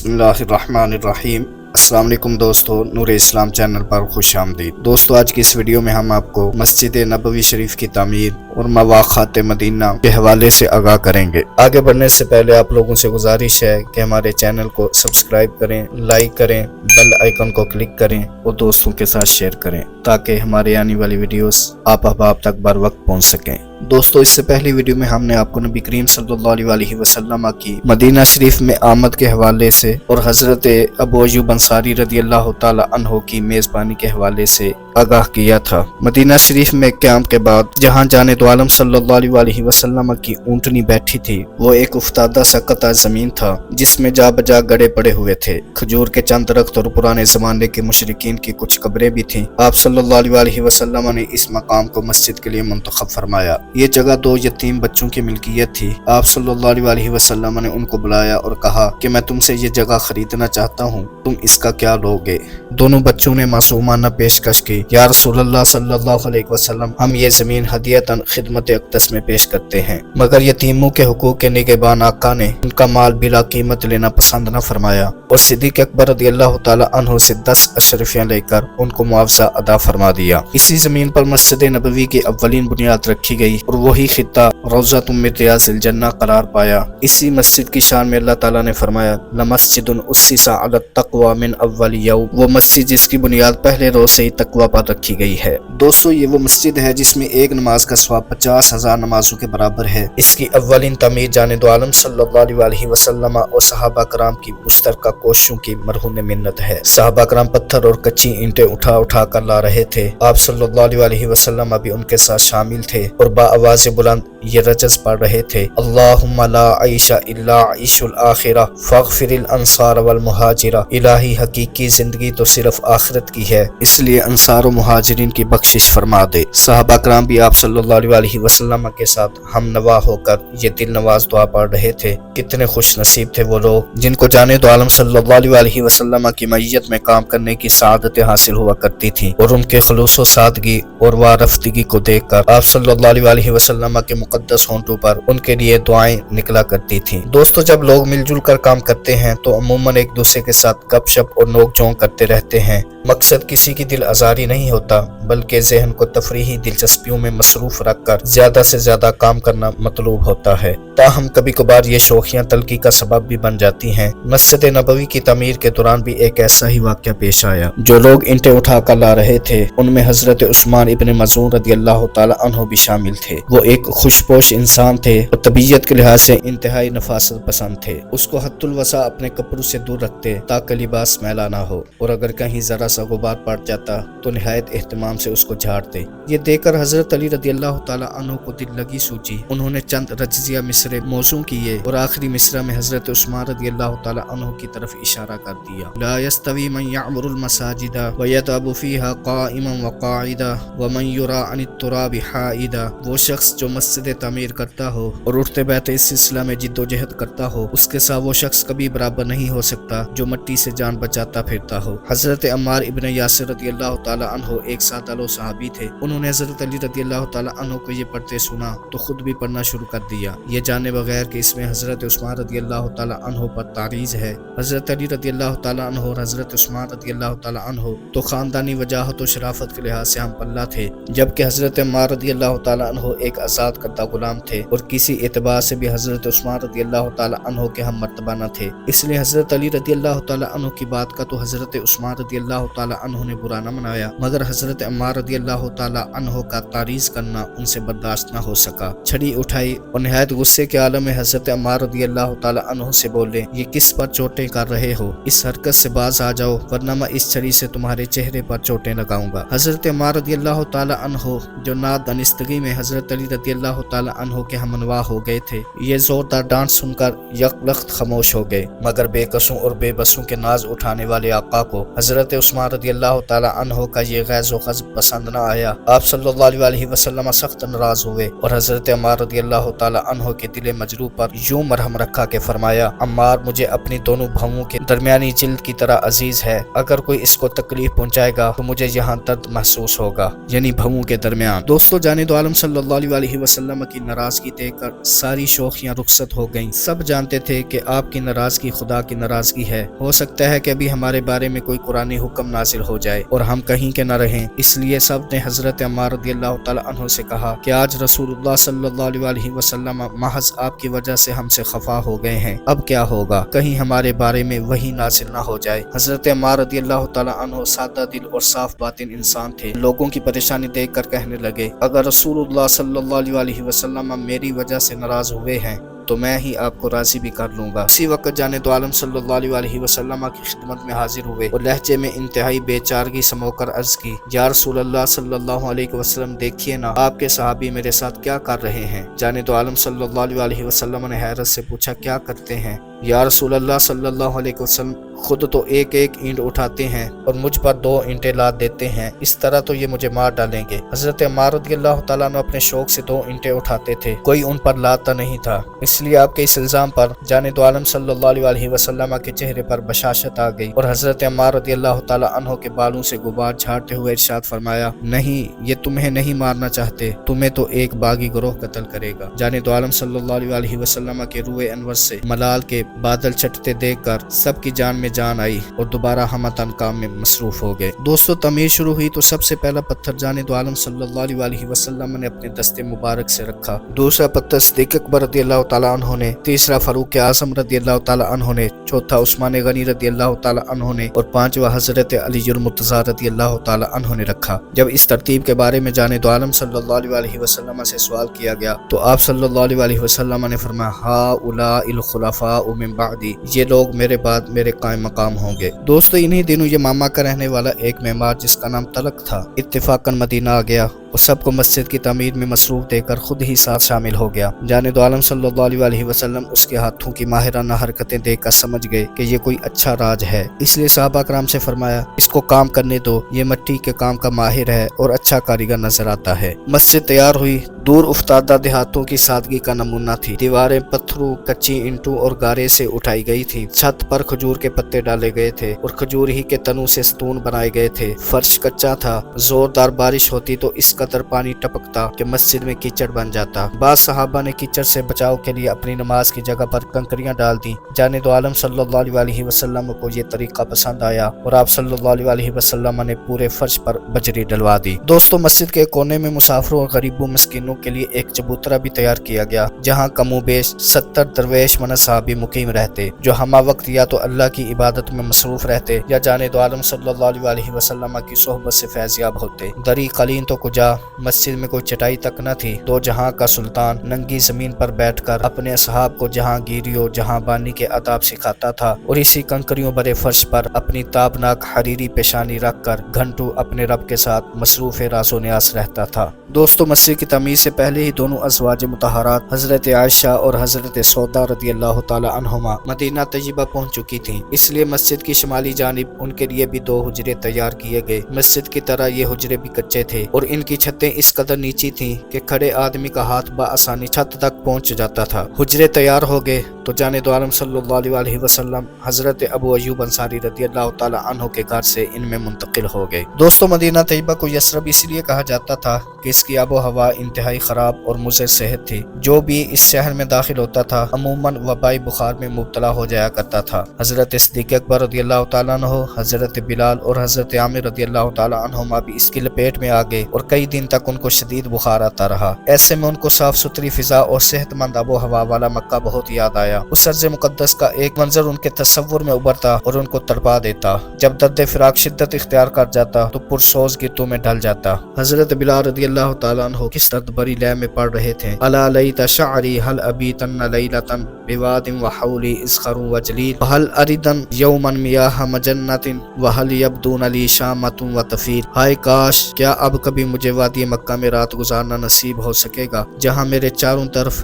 بسم اللہ الرحمن الرحیم۔ السلام علیکم دوستو، نور اسلام چینل پر خوش آمدید۔ دوستو آج کی اس ویڈیو میں ہم آپ کو مسجد نبوی شریف کی تعمیر اور مواقعات مدینہ کے حوالے سے آگاہ کریں گے۔ آگے بڑھنے سے پہلے آپ لوگوں سے گزارش ہے کہ ہمارے چینل کو سبسکرائب کریں، لائک کریں، بیل آئیکن کو کلک کریں اور دوستوں کے ساتھ شیئر کریں تاکہ ہمارے آنے والی ویڈیوز آپ احباب تک بر وقت پہنچ سکیں۔ دوستو اس سے پہلی ویڈیو میں ہم نے آپ کو نبی کریم صلی اللہ علیہ وسلم کی مدینہ شریف میں آمد کے حوالے سے اور حضرت ابو ایوب انصاری رضی اللہ تعالی عنہ کی میزبانی کے حوالے سے آگاہ کیا تھا۔ مدینہ شریف میں قیام کے بعد جہاں جانے دو عالم صلی اللہ علیہ وسلم کی اونٹنی بیٹھی تھی، وہ ایک افتادہ سا قطع زمین تھا جس میں جا بجا گڑے پڑے ہوئے تھے۔ کھجور کے چند درخت اور پرانے زمانے کے مشرکین کی کچھ قبریں بھی تھیں۔ آپ صلی اللہ علیہ وسلم نے اس مقام کو مسجد کے لیے منتخب فرمایا۔ یہ جگہ دو یتیم بچوں کی ملکیت تھی۔ آپ صلی اللہ علیہ وسلم نے ان کو بلایا اور کہا کہ میں تم سے یہ جگہ خریدنا چاہتا ہوں، تم اس کا کیا لوگے؟ دونوں بچوں نے معصومانہ پیشکش کی، یا رسول اللہ صلی اللہ علیہ وسلم، ہم یہ زمین ہدیتاً خدمت اقدس میں پیش کرتے ہیں۔ مگر یتیموں کے حقوق کے نگہبان آقا نے ان کا مال بلا قیمت لینا پسند نہ فرمایا اور صدیق اکبر رضی اللہ تعالی عنہ سے 10 اشرفیاں لے کر ان کو معاوضہ ادا فرما دیا۔ اسی زمین پر مسجد نبوی کی اولین بنیاد رکھی گئی اور وہی خطہ روضۃ من ریاض الجنہ قرار پایا۔ اسی مسجد کی شان میں اللہ تعالیٰ نے فرمایا، لمسجد اسس علی التقوی من اول یوم، وہ مسجد جس کی بنیاد پہلے روز سے ہی تقوی پر رکھی گئی ہے۔ دوستو یہ وہ مسجد ہے جس میں ایک نماز کا ثواب 50,000 نمازوں کے برابر ہے۔ اس کی اولین تعمیر جانب عالم صلی اللہ علیہ وسلم اور صحابہ کرام کی مشترکہ کوششوں کی مرہون منت ہے۔ صحابہ کرام پتھر اور کچی اینٹیں اٹھا اٹھا کر لا رہے تھے۔ آپ صلی اللہ علیہ وسلم بھی ان کے ساتھ شامل تھے اور بآواز بلند یہ رجز پڑھ رہے تھے، اللہم لا عیش الا عیش الآخرہ فاغفر الانصار والمہاجرہ، الہی حقیقی زندگی تو صرف آخرت کی ہے، اس لیے انصار و مہاجرین کی بخشش فرما دے۔ صحابہ کرام بھی آپ صلی اللہ علیہ وسلم کے ساتھ ہم نوا ہو کر یہ دل نواز دعا پڑھ رہے تھے۔ کتنے خوش نصیب تھے وہ لوگ جن کو جانے دو عالم صلی اللہ علیہ وسلم کی معیت میں کام کرنے کی سعادتیں حاصل ہوا کرتی تھیں، اور ان کے خلوص و سادگی اور وارفتگی کو دیکھ کر آپ صلی اللہ علیہ وسلم کے مقدس ہونٹوں پر ان کے لیے دعائیں نکلا کرتی تھیں۔ دوستو جب لوگ مل جل کر کام کرتے ہیں تو عموماً ایک دوسرے کے ساتھ گپ شپ اور نوک جھونک کرتے رہتے ہیں۔ مقصد کسی کی دل آزاری نہیں ہوتا بلکہ ذہن کو تفریحی دلچسپیوں میں مصروف رکھ کر زیادہ سے زیادہ کام کرنا مطلوب ہوتا ہے، تاہم کبھی کبھار یہ شوخیاں تلخی کا سبب بھی بن جاتی ہیں۔ مسجد نبوی کی تعمیر کے دوران بھی ایک ایسا ہی واقعہ پیش آیا۔ جو لوگ اینٹیں اٹھا کر لا رہے تھے ان میں حضرت عثمان ابن مظعون رضی اللہ تعالی عنہ بھی شامل تھے۔ وہ ایک خوشپوش انسان تھے اور طبیعت کے لحاظ سے انتہائی نفاست پسند تھے۔ اس کو حد الوسع اپنے کپڑوں سے دور رکھتے تاکہ لباس میلا نہ ہو، اور اگر کہیں ذرا سا غبار پڑ جاتا تو نہایت اہتمام سے اس کو جھاڑتے۔ یہ دیکھ کر حضرت علی رضی اللہ تعالی عنہ کو دل لگی سوچی۔ انہوں نے چند رجزیہ مصرے موزوں کیے اور آخری مصرع میں حضرت عثمان رضی اللہ تعالی عنہ کی طرف اشارہ کر دیا، لا یستوی من یعمر المساجد ویتعب فیہا قائما وقاعدا ومن یرا عن التراب حائدا، وہ شخص جو مسجد تعمیر کرتا ہو اور اٹھتے بیٹھتے اس سلسلہ میں جد و جہد کرتا ہو، اس کے ساتھ وہ شخص کبھی برابر نہیں ہو سکتا جو مٹی سے جان بچاتا پھرتا ہو۔ حضرت عمار ابن یاسر رضی اللہ تعالی عنہ ایک سادہ لو صحابی تھے۔ انہوں نے حضرت علی رضی اللہ تعالی عنہ کو یہ پڑھتے سنا تو خود بھی پڑھنا شروع کر دیا، یہ جانے بغیر کہ اس میں حضرت عثمان رضی اللہ تعالی عنہ پر تعریض ہے۔ حضرت علی رضی اللہ تعالی عنہ اور حضرت عثمان رضی اللہ تعالی عنہ تو خاندانی وجاہت و شرافت کے لحاظ سے ہم پلہ تھے، جبکہ حضرت عمار رضی اللہ تعالی عنہ ایک آزاد کردہ غلام تھے اور کسی اعتبار سے بھی حضرت عثمان رضی اللہ تعالی عنہ کے ہم مرتبہ نہ تھے۔ اس لیے حضرت علی رضی اللہ تعالی عنہ کی بات کا تو حضرت عثمان رضی اللہ تعالی عنہ نے برا نہ منایا، مگر حضرت عمار رضی اللہ تعالی عنہ کا تعریض کرنا ان سے برداشت نہ ہو سکا۔ چھڑی اٹھائی اور نہایت غصے کے عالم میں حضرت عمار رضی اللہ تعالی عنہ سے بولے، یہ کس پر چوٹیں کر رہے ہو؟ اس حرکت سے باز آ جاؤ ورنہ میں اس چھڑی سے تمہارے چہرے پر چوٹیں لگاؤں گا۔ حضرت عمار رضی اللہ تعالی عنہ جو نادانستگی میں حضرت علی رضی اللہ تعالی عنہ کے ہمنوا ہو گئے تھے، یہ زوردار ڈانٹ سن کر یک لخت خاموش ہو گئے، مگر بے قصوں اور بے بسوں کے ناز اٹھانے والے آقا کو حضرت عثمان رضی اللہ تعالی عنہ کا یہ غیظ و غضب پسند نہ آیا۔ آپ صلی اللہ علیہ وسلم سخت ناراض ہوئے اور حضرت عمار رضی اللہ تعالی عنہ کے دل مجروح پر یوں مرہم رکھا کہ فرمایا، عمار مجھے اپنی دونوں بھوؤں کے درمیانی جلد کی طرح عزیز ہے، اگر کوئی اس کو تکلیف پہنچائے گا تو مجھے یہاں درد محسوس ہوگا، یعنی بھوؤں کے درمیان۔ دوستو، جانب عالم صلی اللہ علیہ وسلم کی ناراضگی دیکھ کر ساری شوخیاں رخصت ہو گئیں۔ سب جانتے تھے کہ آپ کی ناراضگی خدا کی ناراضگی ہے، ہو سکتا ہے کہ ابھی ہمارے بارے میں کوئی قرآنی حکم نازل ہو جائے اور ہم کہیں کے نہ رہیں، اس لیے سب نے حضرت عمار رضی اللہ تعالی عنہ سے کہا کہ آج رسول اللہ صلی اللہ علیہ وسلم محض آپ کی وجہ سے ہم سے خفا ہو گئے ہیں، اب کیا ہوگا، کہیں ہمارے بارے میں وحی نازل نہ ہو جائے۔ حضرت عمار رضی اللہ تعالی عنہ سادہ دل اور صاف باطن انسان تھے، لوگوں کی پریشانی دیکھ کر کہنے لگے، اگر رسول اللہ صلی اللہ علیہ وسلم میری وجہ سے ناراض ہوئے ہیں تو میں ہی آپ کو راضی بھی کر لوں گا۔ اسی وقت جانب عالم صلی اللہ علیہ وسلم کی خدمت میں حاضر ہوئے اور لہجے میں انتہائی بے چارگی سمو کر عرض کی، یا رسول اللہ صلی اللہ علیہ وسلم دیکھیے نا، آپ کے صحابی میرے ساتھ کیا کر رہے ہیں۔ جانب عالم صلی اللہ علیہ وسلم نے حیرت سے پوچھا، کیا کرتے ہیں؟ یا رسول اللہ صلی اللہ علیہ وسلم خود تو ایک ایک اینٹ اٹھاتے ہیں اور مجھ پر 2 اینٹیں لاد دیتے ہیں، اس طرح تو یہ مجھے مار ڈالیں گے۔ حضرت عمار رضی اللہ تعالیٰ عنہ اپنے شوق سے 2 اینٹیں اٹھاتے تھے، کوئی ان پر لاتا نہیں تھا، اس لیے آپ کے اس الزام پر جانب عالم صلی اللہ علیہ وسلم کے چہرے پر بشاشت آ گئی اور حضرت عمار رضی اللہ تعالیٰ عنہ کے بالوں سے غبار جھاڑتے ہوئے ارشاد فرمایا، نہیں، یہ تمہیں نہیں مارنا چاہتے، تمہیں تو ایک باغی گروہ قتل کرے گا۔ جانب عالم صلی اللہ علیہ وسلم کے روئے انور سے ملال کے بادل چھٹتے دیکھ کر سب کی جان میں جان آئی اور دوبارہ ہم تن کام میں مصروف ہو گئے۔ دوستو، تعمیر شروع ہوئی تو سب سے پہلا پتھر جانب عالم صلی اللہ علیہ وسلم نے اپنے دستے مبارک سے رکھا، دوسرا پتھر صدیق اکبر رضی اللہ تعالیٰ عنہ نے، تیسرا فاروق اعظم رضی اللہ تعالیٰ عنہ نے، چوتھا عثمان غنی رضی اللہ تعالیٰ عنہ نے اور پانچواں حضرت علی المرتضیٰ رضی اللہ تعالیٰ عنہ نے رکھا۔ جب اس ترتیب کے بارے میں جانب عالم صلی اللہ علیہ وسلم سے سوال کیا گیا تو آپ صلی اللہ علیہ وسلم نے فرمایا، ہؤلاء الخلفاء من بعدی، یہ لوگ میرے بعد میرے قائم مقام ہوں گے۔ دوستو، انہی دنوں یہ ماما کا رہنے والا ایک معمار جس کا نام طلق تھا اتفاقاً مدینہ آ گیا اور سب کو مسجد کی تعمیر میں مصروف دے کر خود ہی ساتھ شامل ہو گیا۔ جانب عالم صلی اللہ علیہ وسلم اس کے ہاتھوں کی ماہرانہ حرکتیں دیکھ کر سمجھ گئے کہ یہ کوئی اچھا راج ہے، اس لیے صحابہ کرام سے فرمایا، اس کو کام کرنے دو، یہ مٹی کے کام کا ماہر ہے اور اچھا کاریگر نظر آتا ہے۔ مسجد تیار ہوئی، دور افتادہ دیہاتوں کی سادگی کا نمونہ تھی، دیواریں پتھروں، کچی اینٹوں اور گارے سے اٹھائی گئی تھی، چھت پر کھجور کے پتے ڈالے گئے تھے اور کھجور ہی کے تنوں سے ستون بنائے گئے تھے، فرش کچا تھا، زوردار بارش ہوتی تو اس قدر پانی ٹپکتا کہ مسجد میں کیچڑ بن جاتا۔ بعض صحابہ نے کیچڑ سے بچاؤ کے لیے اپنی نماز کی جگہ پر کنکریاں ڈال دی۔ جانب عالم صلی اللہ علیہ وسلم کو یہ طریقہ پسند آیا اور آپ صلی اللہ علیہ وسلم نے پورے فرش پر بجری ڈلوا دی۔ دوستو، مسجد کے کونے میں مسافروں اور غریبوں مسکینوں کے لیے ایک چبوترا بھی تیار کیا گیا، جہاں کم و بیش 70 درویش من صحابی مقیم رہتے، جو ہمہ وقت یا تو اللہ کی عبادت میں مصروف رہتے یا جانب عالم صلی اللہ علیہ وسلم کی صحبت سے فیضیاب ہوتے۔ دری قلین تو کجا، مسجد میں کوئی چٹائی تک نہ تھی، تو جہاں کا سلطان ننگی زمین پر بیٹھ کر اپنے اصحاب کو جہاں گیری و جہاں بانی کے آداب سکھاتا تھا اور اسی کنکریوں بھرے فرش پر اپنی تابناک حریری پیشانی رکھ کر گھنٹوں اپنے رب کے ساتھ مصروف راز و نیاز رہتا تھا۔ دوستو، مسجد کی تعمیر سے پہلے ہی دونوں ازواج مطہرات حضرت عائشہ اور حضرت سودا رضی اللہ تعالی عنہما مدینہ طیبہ پہنچ چکی تھیں، اس لیے مسجد کی شمالی جانب ان کے لیے بھی 2 حجرے تیار کیے گئے۔ مسجد کی طرح یہ حجرے بھی کچے تھے اور ان کی چھتیں اس قدر نیچی تھیں کہ کھڑے آدمی کا ہاتھ بآسانی چھت تک پہنچ جاتا تھا۔ حجرے تیار ہو گئے تو جانب عالم صلی اللہ علیہ وسلم حضرت ابو ایوب انصاری رضی اللہ تعالی عنہ کے گھر سے ان میں منتقل ہو گئے۔ دوستو، مدینہ طیبہ کو یثرب اس لیے کہا جاتا تھا کہ اس کی آب و ہوا انتہائی خراب اور مضر صحت تھی، جو بھی اس شہر میں داخل ہوتا تھا عموماً وبائی بخار میں مبتلا ہو جایا کرتا تھا۔ حضرت صدیق اکبر رضی اللہ تعالیٰ عنہ، حضرت بلال اور حضرت عامر رضی اللہ تعالیٰ عنہما بھی اس کی لپیٹ میں آ گئے اور کئی دن تک ان کو شدید بخار آتا رہا۔ ایسے میں ان کو صاف ستھری فضا اور صحت مند آب و ہوا والا مکہ بہت یاد آیا۔ اس ارض مقدس کا ایک منظر ان کے تصور میں ابھرتا اور ان کو تڑپا دیتا۔ جب درد فراق شدت اختیار کر جاتا تو پرسوز گیتوں میں ڈل جاتا۔ حضرت بلال رضی اللہ تعالیٰ عنہ کس درد بری لے میں پڑھ رہے تھے، الا لیت شعری هل ابیتن لیلۃ بواد وحولی اذخر وجلیل وهل اردن یوما میاہ مجنۃ وهل یبدون لی شامۃ وطفیل۔ ہائے کاش کیا اب کبھی مجھے وادی مکہ میں رات گزارنا نصیب ہو سکے گا، جہاں میرے چاروں طرف